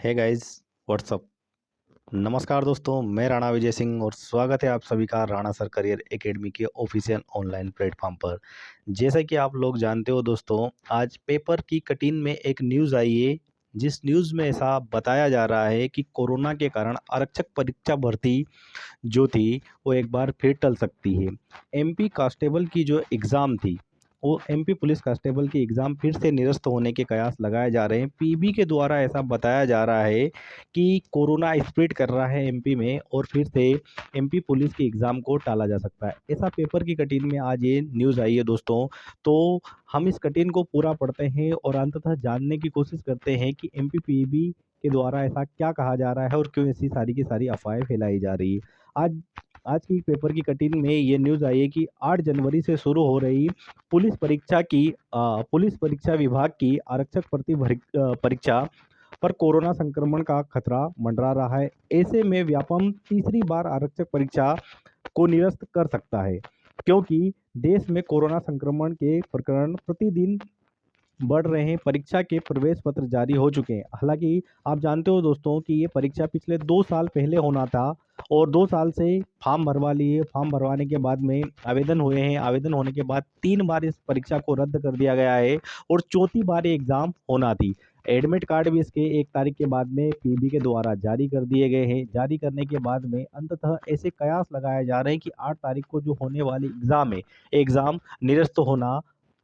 Hey guys, WhatsApp. नमस्कार दोस्तों, मैं राणा विजय सिंह और स्वागत है आप सभी का राणा सर करियर एकेडमी के ऑफिशियल ऑनलाइन प्लेटफॉर्म पर। जैसा कि आप लोग जानते हो दोस्तों, आज पेपर की कटिंग में एक न्यूज़ आई है, जिस न्यूज़ में ऐसा बताया जा रहा है कि कोरोना के कारण आरक्षक परीक्षा भर्ती जो थी वो एक बार फिर टल सकती है। एमपी कांस्टेबल की जो एग्ज़ाम थी, वो एमपी पुलिस कांस्टेबल की एग्ज़ाम फिर से निरस्त होने के कयास लगाए जा रहे हैं। पीबी के द्वारा ऐसा बताया जा रहा है कि कोरोना स्प्रेड कर रहा है एमपी में और फिर से एमपी पुलिस की एग्ज़ाम को टाला जा सकता है। ऐसा पेपर की कटिंग में आज ये न्यूज़ आई है दोस्तों। तो हम इस कटिंग को पूरा पढ़ते हैं और अंततः जानने की कोशिश करते हैं कि एमपी पीबी के द्वारा ऐसा क्या कहा जा रहा है और क्यों ऐसी सारी की सारी अफवाहें फैलाई जा रही है। आज आज की पेपर की कटिंग में ये न्यूज़ आई है कि 8 जनवरी से शुरू हो रही पुलिस परीक्षा विभाग की आरक्षक परीक्षा पर कोरोना संक्रमण का खतरा मंडरा रहा है। ऐसे में व्यापम तीसरी बार आरक्षक परीक्षा को निरस्त कर सकता है, क्योंकि देश में कोरोना संक्रमण के प्रकरण प्रतिदिन बढ़ रहे हैं। परीक्षा के प्रवेश पत्र जारी हो चुके हैं। हालांकि आप जानते हो दोस्तों कि ये परीक्षा पिछले 2 साल पहले होना था और 2 साल से फॉर्म भरवा लिए। फॉर्म भरवाने के बाद में आवेदन हुए हैं। आवेदन होने के बाद 3 बार इस परीक्षा को रद्द कर दिया गया है और चौथी बार ये एग्ज़ाम होना थी। एडमिट कार्ड भी इसके 1 तारीख के बाद में पीबी के द्वारा जारी कर दिए गए हैं। जारी करने के बाद में अंततः ऐसे कयास लगाए जा रहे हैं कि 8 तारीख को जो होने वाली एग्ज़ाम है, एग्ज़ाम निरस्त होना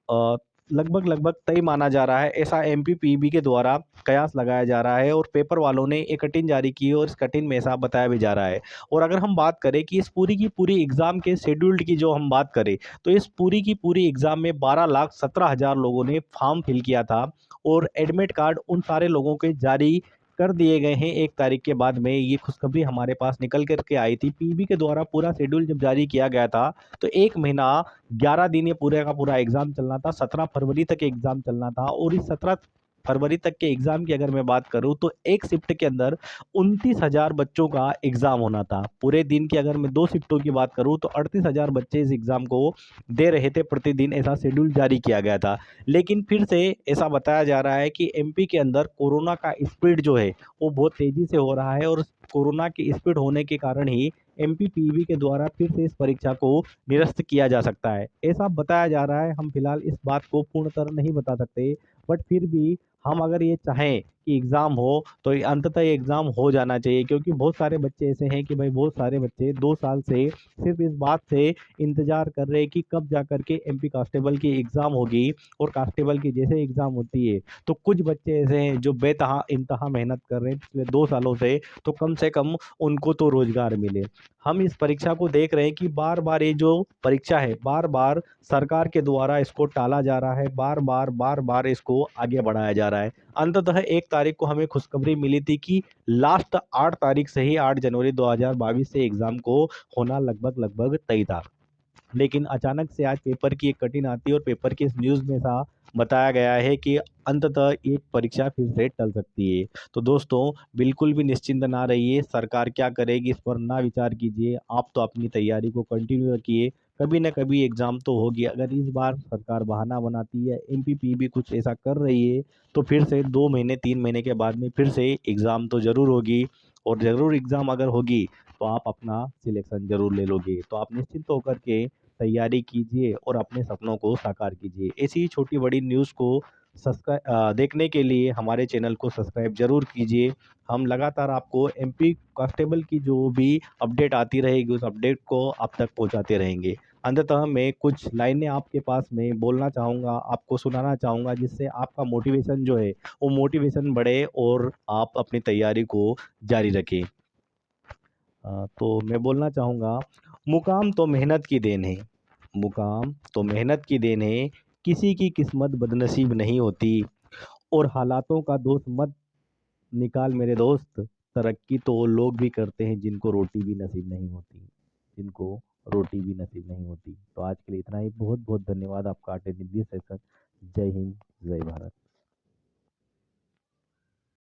अ, लगभग लगभग तय माना जा रहा है। ऐसा एमपीपीबी के द्वारा कयास लगाया जा रहा है और पेपर वालों ने एक कटिंग जारी की है और इस कटिंग में ऐसा बताया भी जा रहा है। और अगर हम बात करें कि इस पूरी की पूरी एग्ज़ाम के शेड्यूल्ड की जो हम बात करें, तो इस पूरी की पूरी एग्ज़ाम में 12,17,000 लोगों ने फॉर्म फिल किया था और एडमिट कार्ड उन सारे लोगों के जारी कर दिए गए हैं 1 तारीख के बाद में। ये खुशखबरी हमारे पास निकल कर के आई थी। पीबी के द्वारा पूरा शेड्यूल जब जारी किया गया था, तो 1 महीना 11 दिन ये पूरे का पूरा एग्ज़ाम चलना था। 17 फरवरी तक एग्ज़ाम चलना था और इस 17 फरवरी तक के एग्ज़ाम की अगर मैं बात करूँ, तो एक शिफ्ट के अंदर 29,000 बच्चों का एग्ज़ाम होना था। पूरे दिन की अगर मैं 2 शिफ्टों की बात करूँ, तो 38,000 बच्चे इस एग्ज़ाम को दे रहे थे प्रतिदिन। ऐसा शेड्यूल जारी किया गया था। लेकिन फिर से ऐसा बताया जा रहा है कि एमपी के अंदर कोरोना का स्प्रेड जो है, वो बहुत तेज़ी से हो रहा है और कोरोना के स्प्रेड होने के कारण ही एमपीपीबी के द्वारा फिर से इस परीक्षा को निरस्त किया जा सकता है, ऐसा बताया जा रहा है। हम फिलहाल इस बात को पूर्णतः नहीं बता सकते, बट फिर भी हम अगर ये चाहें कि एग्ज़ाम हो, तो ये अंततः ये एग्ज़ाम हो जाना चाहिए, क्योंकि बहुत सारे बच्चे ऐसे हैं कि भाई बहुत सारे बच्चे 2 साल से सिर्फ इस बात से इंतज़ार कर रहे हैं कि कब जा कर के एमपी कांस्टेबल की एग्ज़ाम होगी। और कांस्टेबल की जैसे एग्ज़ाम होती है, तो कुछ बच्चे ऐसे हैं जो बेतहा इंतहा मेहनत कर रहे हैं पिछले 2 सालों से कम से कम उनको तो रोज़गार मिले। हम इस परीक्षा को देख रहे हैं कि बार-बार ये जो परीक्षा है, बार-बार सरकार के द्वारा इसको टाला जा रहा है, बार-बार इसको आगे बढ़ाया जा रहा है। अंततः 1 तारीख को हमें खुशखबरी मिली थी कि लास्ट 8 तारीख से ही 8 जनवरी 2022 से एग्ज़ाम को होना लगभग तय था। लेकिन अचानक से आज पेपर की एक कटिंग आती है और पेपर की इस न्यूज़ में ऐसा बताया गया है कि अंततः ये परीक्षा फिर से टल सकती है। तो दोस्तों, बिल्कुल भी निश्चिंत ना रहिए। सरकार क्या करेगी इस पर ना विचार कीजिए। आप तो अपनी तैयारी को कंटिन्यू रखिए। कभी ना कभी एग्ज़ाम तो होगी। अगर इस बार सरकार बहाना बनाती है, एमपीपीबी कुछ ऐसा कर रही है, तो फिर से 2 महीने 3 महीने के बाद में फिर से एग्ज़ाम तो ज़रूर होगी और ज़रूर एग्ज़ाम अगर होगी, तो आप अपना सिलेक्शन ज़रूर ले लोगे। तो आप निश्चिंत होकर के तैयारी कीजिए और अपने सपनों को साकार कीजिए। ऐसी ही छोटी-बड़ी न्यूज़ को देखने के लिए हमारे चैनल को सब्सक्राइब ज़रूर कीजिए। हम लगातार आपको एमपी कांस्टेबल की जो भी अपडेट आती रहेगी, उस अपडेट को आप तक पहुंचाते रहेंगे। अंततः मैं कुछ लाइनें आपके पास में बोलना चाहूँगा, आपको सुनाना चाहूँगा, जिससे आपका मोटिवेशन जो है, वो मोटिवेशन बढ़े और आप अपनी तैयारी को जारी रखें। तो मैं बोलना चाहूँगा, मुकाम तो मेहनत की देन है, मुकाम तो मेहनत की देन है, किसी की किस्मत बदनसीब नहीं होती और हालातों का दोष मत निकाल मेरे दोस्त। तरक्की तो वो लोग भी करते हैं जिनको रोटी भी नसीब नहीं होती, जिनको रोटी भी नसीब नहीं होती। तो आज के लिए इतना ही। बहुत बहुत धन्यवाद आपका अटेंडिंग दिस सेशन। जय हिंद, जय भारत।